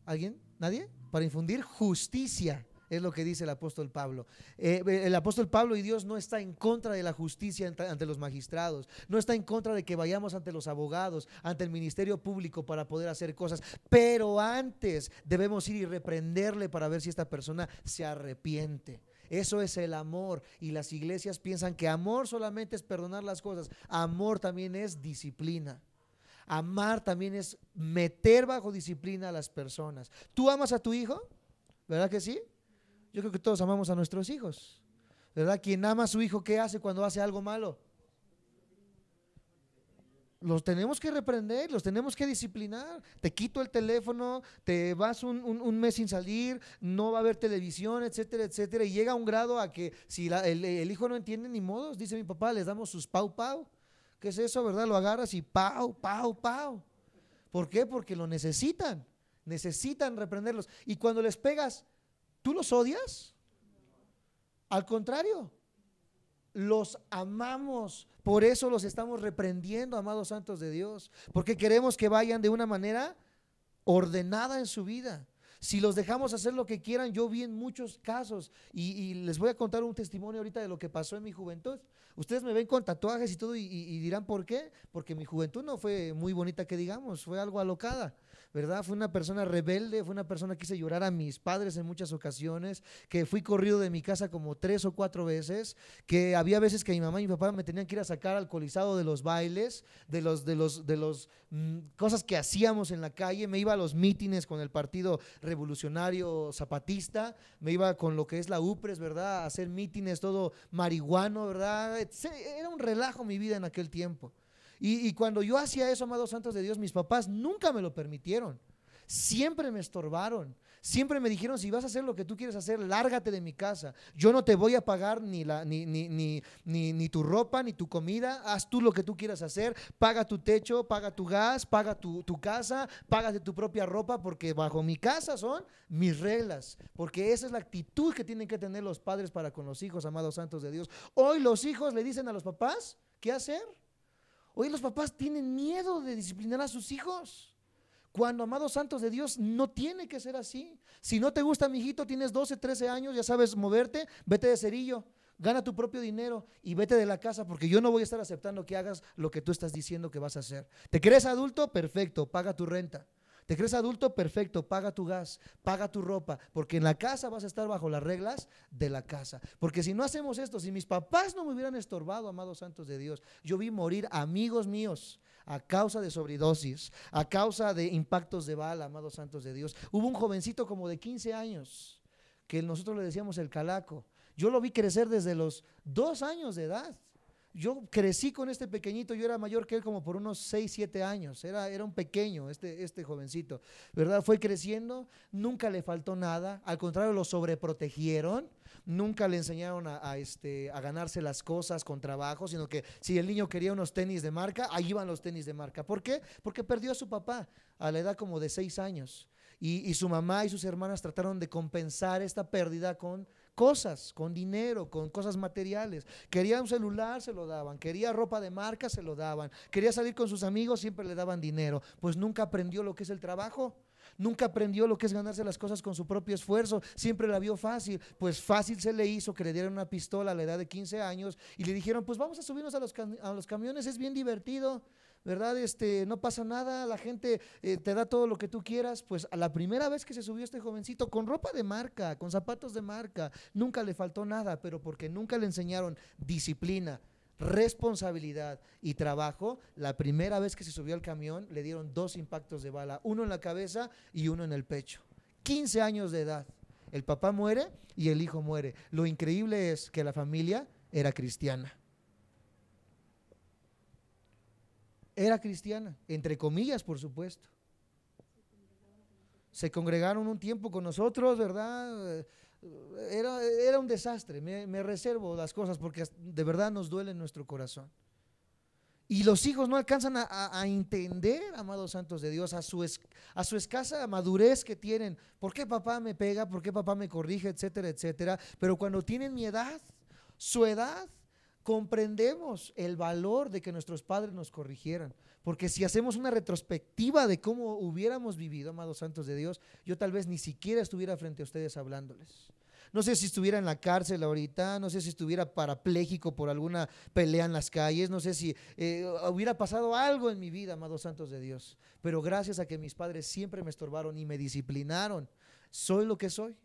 ¿Alguien? ¿Nadie? Para infundir justicia. Es lo que dice el apóstol Pablo. El apóstol Pablo y Dios no está en contra de la justicia ante los magistrados, no está en contra de que vayamos ante los abogados, ante el ministerio público para poder hacer cosas, pero antes debemos ir y reprenderle para ver si esta persona se arrepiente. Eso es el amor, y las iglesias piensan que amor solamente es perdonar las cosas. Amor también es disciplina. Amar también es meter bajo disciplina a las personas. ¿Tú amas a tu hijo? ¿Verdad que sí? Yo creo que todos amamos a nuestros hijos, ¿verdad? Quien ama a su hijo, ¿qué hace cuando hace algo malo? Los tenemos que reprender, los tenemos que disciplinar. Te quito el teléfono, te vas un mes sin salir, no va a haber televisión, etcétera, etcétera. Y llega a un grado a que si el hijo no entiende ni modos, dice mi papá, les damos sus pau pau. ¿Qué es eso, verdad? Lo agarras y pau, pau, pau. ¿Por qué? Porque lo necesitan reprenderlos. Y cuando les pegas, ¿tú los odias? Al contrario, los amamos. Por eso los estamos reprendiendo, amados santos de Dios, porque queremos que vayan de una manera ordenada en su vida. Si los dejamos hacer lo que quieran, yo vi en muchos casos, y les voy a contar un testimonio ahorita de lo que pasó en mi juventud. Ustedes me ven con tatuajes y todo y dirán ¿por qué? Porque mi juventud no fue muy bonita que digamos, fue algo alocada, ¿verdad? Fue una persona rebelde, fue una persona que hice llorar a mis padres en muchas ocasiones, que fui corrido de mi casa como 3 o 4 veces, que había veces que mi mamá y mi papá me tenían que ir a sacar alcoholizado de los bailes, de los cosas que hacíamos en la calle. Me iba a los mítines con el Partido Revolucionario Zapatista, me iba con lo que es la UPRES, ¿verdad? A hacer mítines todo marihuano, ¿verdad? Era un relajo mi vida en aquel tiempo. Y cuando yo hacía eso, amados santos de Dios, mis papás nunca me lo permitieron. Siempre me estorbaron. Siempre me dijeron, si vas a hacer lo que tú quieres hacer, lárgate de mi casa. Yo no te voy a pagar ni tu ropa, ni tu comida. Haz tú lo que tú quieras hacer. Paga tu techo, paga tu gas, paga tu casa, págate tu propia ropa, porque bajo mi casa son mis reglas. Porque esa es la actitud que tienen que tener los padres para con los hijos, amados santos de Dios. Hoy los hijos le dicen a los papás, ¿qué hacer? Hoy los papás tienen miedo de disciplinar a sus hijos, cuando, amados santos de Dios, no tiene que ser así. Si no te gusta, mi hijito, tienes 12, 13 años, ya sabes moverte, vete de cerillo, gana tu propio dinero y vete de la casa, porque yo no voy a estar aceptando que hagas lo que tú estás diciendo que vas a hacer. ¿Te crees adulto? Perfecto, paga tu renta. ¿Te crees adulto? Perfecto, paga tu gas, paga tu ropa, porque en la casa vas a estar bajo las reglas de la casa. Porque si no hacemos esto, si mis papás no me hubieran estorbado, amados santos de Dios, yo vi morir amigos míos a causa de sobredosis, a causa de impactos de bala, amados santos de Dios. Hubo un jovencito como de 15 años, que nosotros le decíamos el calaco. Yo lo vi crecer desde los 2 años de edad. Yo crecí con este pequeñito, yo era mayor que él como por unos 6, 7 años, era un pequeño este jovencito, ¿verdad? Fue creciendo, nunca le faltó nada, al contrario lo sobreprotegieron, nunca le enseñaron a ganarse las cosas con trabajo, sino que si el niño quería unos tenis de marca, ahí iban los tenis de marca. ¿Por qué? Porque perdió a su papá a la edad como de 6 años y su mamá y sus hermanas trataron de compensar esta pérdida con cosas, con dinero, con cosas materiales. Quería un celular, se lo daban. Quería ropa de marca, se lo daban. Quería salir con sus amigos, siempre le daban dinero. Pues nunca aprendió lo que es el trabajo. Nunca aprendió lo que es ganarse las cosas con su propio esfuerzo. Siempre la vio fácil. Pues fácil se le hizo que le dieran una pistola a la edad de 15 años y le dijeron, pues vamos a subirnos a los camiones, es bien divertido, ¿verdad? No pasa nada, la gente te da todo lo que tú quieras. Pues a la primera vez que se subió este jovencito con ropa de marca, con zapatos de marca, nunca le faltó nada, pero porque nunca le enseñaron disciplina, responsabilidad y trabajo, la primera vez que se subió al camión le dieron 2 impactos de bala, uno en la cabeza y uno en el pecho. 15 años de edad. El papá muere y el hijo muere. Lo increíble es que la familia era cristiana. Era cristiana, entre comillas, por supuesto. Se congregaron un tiempo con nosotros, ¿verdad? Era un desastre. Me reservo las cosas porque de verdad nos duele en nuestro corazón. Y los hijos no alcanzan a entender, amados santos de Dios, a su escasa madurez que tienen. ¿Por qué papá me pega? ¿Por qué papá me corrige? Etcétera, etcétera. Pero cuando tienen mi edad, su edad, comprendemos el valor de que nuestros padres nos corrigieran. Porque si hacemos una retrospectiva de cómo hubiéramos vivido, amados santos de Dios, yo tal vez ni siquiera estuviera frente a ustedes hablándoles. No sé si estuviera en la cárcel ahorita, no sé si estuviera parapléjico por alguna pelea en las calles, no sé si hubiera pasado algo en mi vida, amados santos de Dios. Pero gracias a que mis padres siempre me estorbaron y me disciplinaron, soy lo que soy.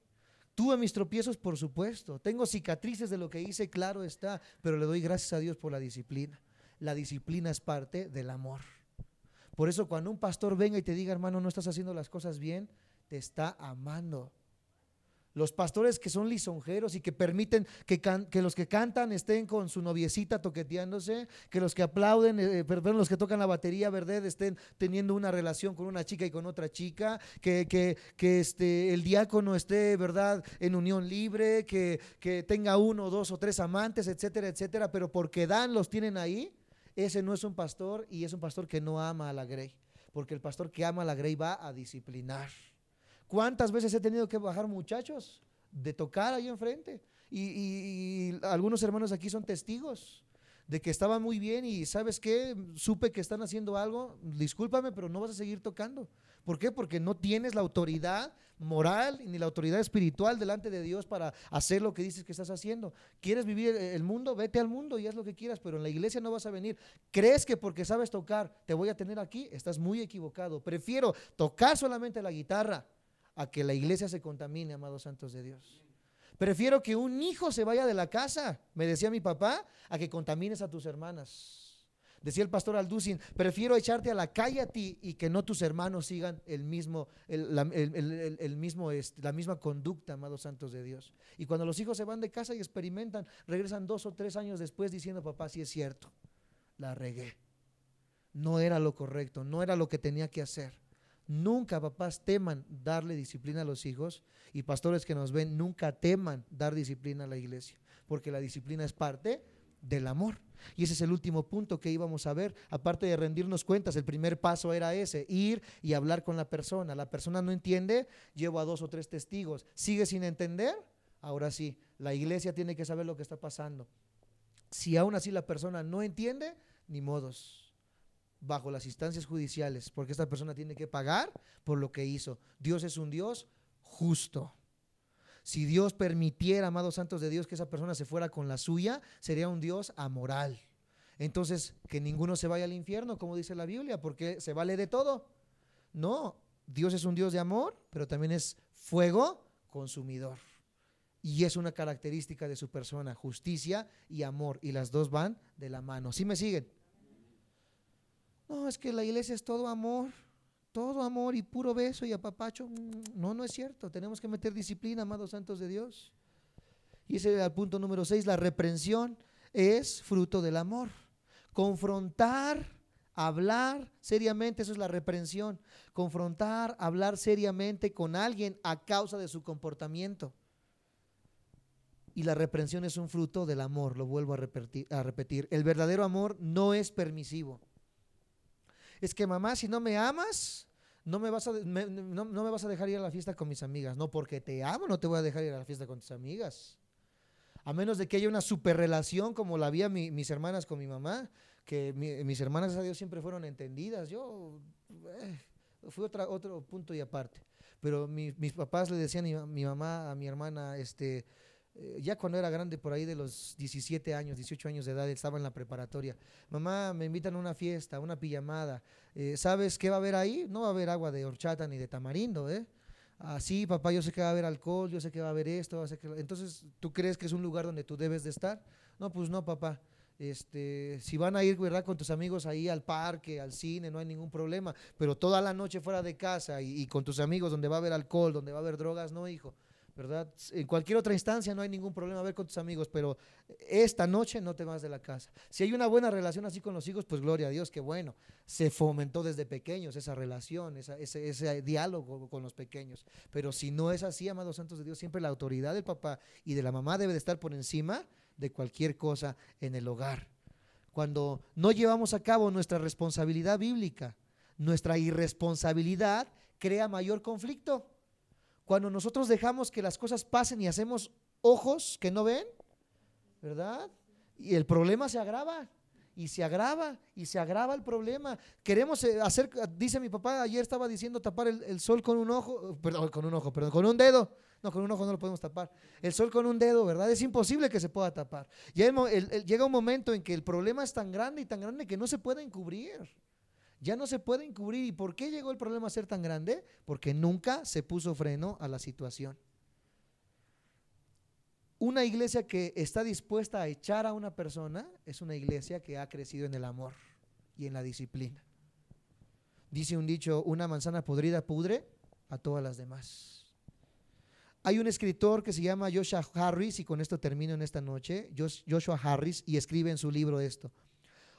Tuve mis tropiezos, por supuesto, tengo cicatrices de lo que hice, claro está, pero le doy gracias a Dios por la disciplina. La disciplina es parte del amor. Por eso cuando un pastor venga y te diga, hermano, no estás haciendo las cosas bien, te está amando. Los pastores que son lisonjeros y que permiten que los que cantan estén con su noviecita toqueteándose, que los que aplauden, perdón, los que tocan la batería, ¿verdad?, estén teniendo una relación con una chica y con otra chica, que el diácono esté, ¿verdad?, en unión libre, que tenga uno, dos o tres amantes, etcétera, etcétera, pero porque dan los tienen ahí. Ese no es un pastor y es un pastor que no ama a la grey, porque el pastor que ama a la grey va a disciplinar. ¿Cuántas veces he tenido que bajar muchachos de tocar ahí enfrente? Y algunos hermanos aquí son testigos de que estaban muy bien y ¿sabes qué? Supe que están haciendo algo, discúlpame, pero no vas a seguir tocando. ¿Por qué? Porque no tienes la autoridad moral ni la autoridad espiritual delante de Dios para hacer lo que dices que estás haciendo. ¿Quieres vivir el mundo? Vete al mundo y haz lo que quieras, pero en la iglesia no vas a venir. ¿Crees que porque sabes tocar te voy a tener aquí? Estás muy equivocado. Prefiero tocar solamente la guitarra a que la iglesia se contamine, amados santos de Dios. Prefiero que un hijo se vaya de la casa, me decía mi papá, a que contamines a tus hermanas. Decía el pastor Alducin, prefiero echarte a la calle a ti y que no tus hermanos sigan la misma conducta, amados santos de Dios. Y cuando los hijos se van de casa y experimentan, regresan 2 o 3 años después diciendo, papá, sí es cierto, la regué. No era lo correcto, no era lo que tenía que hacer. Nunca, papás, teman darle disciplina a los hijos, y pastores que nos ven, nunca teman dar disciplina a la iglesia, porque la disciplina es parte del amor. Y ese es el último punto que íbamos a ver. Aparte de rendirnos cuentas, el primer paso era ese, ir y hablar con la persona. La persona no entiende, llevo a 2 o 3 testigos. ¿Sigue sin entender? Ahora sí, la iglesia tiene que saber lo que está pasando. Si aún así la persona no entiende, ni modos, bajo las instancias judiciales, porque esta persona tiene que pagar por lo que hizo. Dios es un Dios justo. Si Dios permitiera, amados santos de Dios, que esa persona se fuera con la suya, sería un Dios amoral. Entonces, que ninguno se vaya al infierno, como dice la Biblia, porque se vale de todo. No, Dios es un Dios de amor, pero también es fuego consumidor. Y es una característica de su persona, justicia y amor, y las dos van de la mano. ¿Sí me siguen? No, es que la iglesia es todo amor y puro beso y apapacho. No, no es cierto. Tenemos que meter disciplina, amados santos de Dios. Y ese es el punto número 6. La reprensión es fruto del amor. Confrontar, hablar seriamente, eso es la reprensión. Confrontar, hablar seriamente con alguien a causa de su comportamiento. Y la reprensión es un fruto del amor, lo vuelvo a repetir. El verdadero amor no es permisivo. Es que mamá, si no me amas, no me vas a dejar ir a la fiesta con mis amigas. No, porque te amo, no te voy a dejar ir a la fiesta con tus amigas. A menos de que haya una super relación como la había mis hermanas con mi mamá, que mis hermanas, a Dios, siempre fueron entendidas. Yo fui otro punto y aparte. Pero mis papás le decían a mi mamá, a mi hermana, ya cuando era grande, por ahí de los 17 años, 18 años de edad, estaba en la preparatoria. Mamá, me invitan a una fiesta, a una pijamada. ¿Sabes qué va a haber ahí? No va a haber agua de horchata ni de tamarindo, ¿eh? Sí, papá, yo sé que va a haber alcohol, yo sé que va a haber esto, entonces, ¿tú crees que es un lugar donde tú debes de estar? No, pues no, papá. Si van a ir, ¿verdad?, con tus amigos ahí al parque, al cine, no hay ningún problema, pero toda la noche fuera de casa y con tus amigos donde va a haber alcohol, donde va a haber drogas, no, hijo. ¿verdad? En cualquier otra instancia no hay ningún problema a ver con tus amigos, pero esta noche no te vas de la casa. Si hay una buena relación así con los hijos, pues gloria a Dios, qué bueno. Se fomentó desde pequeños esa relación, ese diálogo con los pequeños. Pero si no es así, amados santos de Dios, siempre la autoridad del papá y de la mamá debe de estar por encima de cualquier cosa en el hogar. Cuando no llevamos a cabo nuestra responsabilidad bíblica, nuestra irresponsabilidad crea mayor conflicto. Cuando nosotros dejamos que las cosas pasen y hacemos ojos que no ven, ¿verdad? Y el problema se agrava, y se agrava, y se agrava el problema. Queremos hacer, dice mi papá, ayer estaba diciendo tapar el sol con un ojo, perdón, con un dedo. No, con un ojo no lo podemos tapar. El sol con un dedo, ¿verdad? Es imposible que se pueda tapar. Llega un momento en que el problema es tan grande y tan grande que no se puede encubrir. Ya no se puede encubrir. ¿Y por qué llegó el problema a ser tan grande? Porque nunca se puso freno a la situación. Una iglesia que está dispuesta a echar a una persona es una iglesia que ha crecido en el amor y en la disciplina. Dice un dicho, una manzana podrida pudre a todas las demás. Hay un escritor que se llama Joshua Harris, y con esto termino en esta noche, Joshua Harris, y escribe en su libro esto: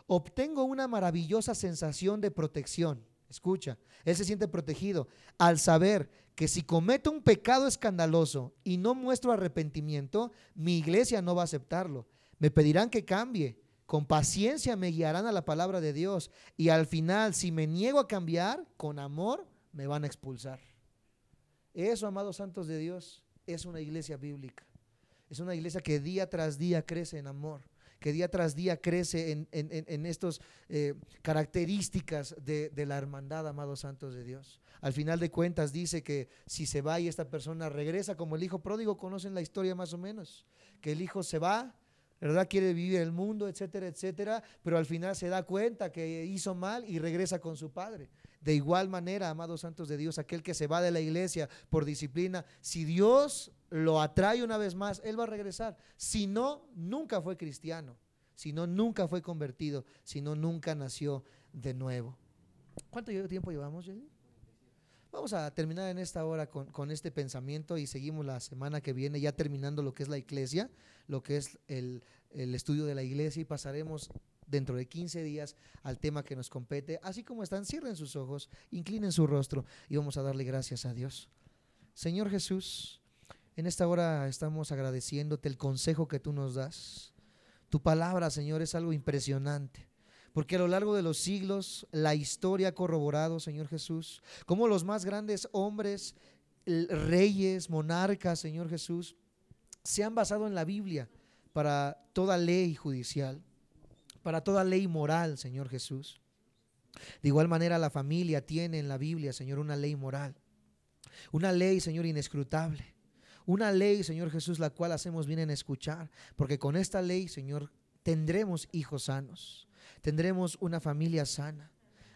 obtengo una maravillosa sensación de protección. Escucha, él se siente protegido al saber que si cometo un pecado escandaloso y no muestro arrepentimiento, mi iglesia no va a aceptarlo. Me pedirán que cambie. Con paciencia me guiarán a la palabra de Dios, y al final, si me niego a cambiar, con amor me van a expulsar. Eso, amados santos de Dios, es una iglesia bíblica. Es una iglesia que día tras día crece en amor, que día tras día crece en estas características de la hermandad, amados santos de Dios. Al final de cuentas dice que si se va y esta persona regresa, como el hijo pródigo, conocen la historia más o menos, que el hijo se va, ¿verdad? Quiere vivir el mundo, etcétera, etcétera, pero al final se da cuenta que hizo mal y regresa con su padre. De igual manera, amados santos de Dios, aquel que se va de la iglesia por disciplina, si Dios lo atrae una vez más, él va a regresar. Si no, nunca fue cristiano. Si no, nunca fue convertido. Si no, nunca nació de nuevo. ¿Cuánto tiempo llevamos, Jenny? Vamos a terminar en esta hora con este pensamiento, y seguimos la semana que viene ya terminando lo que es la iglesia, lo que es el estudio de la iglesia, y pasaremos dentro de 15 días al tema que nos compete. Así como están, cierren sus ojos, inclinen su rostro y vamos a darle gracias a Dios. Señor Jesús, en esta hora estamos agradeciéndote el consejo que tú nos das. Tu palabra, Señor, es algo impresionante, porque a lo largo de los siglos la historia ha corroborado, Señor Jesús, cómo los más grandes hombres, reyes, monarcas, Señor Jesús, se han basado en la Biblia para toda ley judicial, para toda ley moral, Señor Jesús. De igual manera la familia tiene en la Biblia, Señor, una ley moral, una ley, Señor, inescrutable, una ley, Señor Jesús, la cual hacemos bien en escuchar, porque con esta ley, Señor, tendremos hijos sanos, tendremos una familia sana.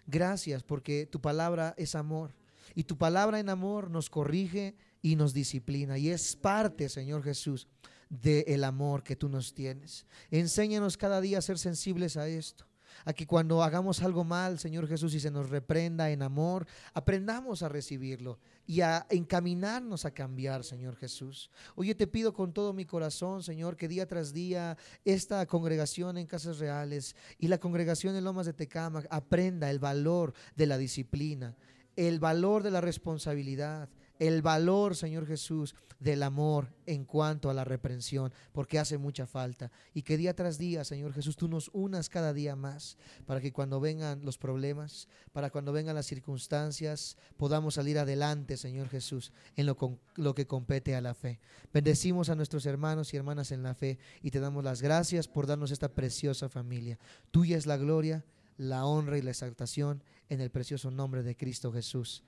Gracias, porque tu palabra es amor, y tu palabra en amor nos corrige y nos disciplina, y es parte, Señor Jesús, del amor que tú nos tienes. Enséñanos cada día a ser sensibles a esto, a que cuando hagamos algo mal, Señor Jesús, y se nos reprenda en amor, aprendamos a recibirlo y a encaminarnos a cambiar, Señor Jesús. Oye, te pido con todo mi corazón, Señor, que día tras día esta congregación en Casas Reales y la congregación en Lomas de Tecámac aprenda el valor de la disciplina, el valor de la responsabilidad, el valor, Señor Jesús, del amor en cuanto a la reprensión, porque hace mucha falta. Y que día tras día, Señor Jesús, tú nos unas cada día más, para que cuando vengan los problemas, para cuando vengan las circunstancias, podamos salir adelante, Señor Jesús, en lo que compete a la fe. Bendecimos a nuestros hermanos y hermanas en la fe, y te damos las gracias por darnos esta preciosa familia. Tuya es la gloria, la honra y la exaltación, en el precioso nombre de Cristo Jesús.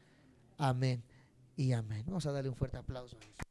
Amén y amén. Vamos a darle un fuerte aplauso a Jesús.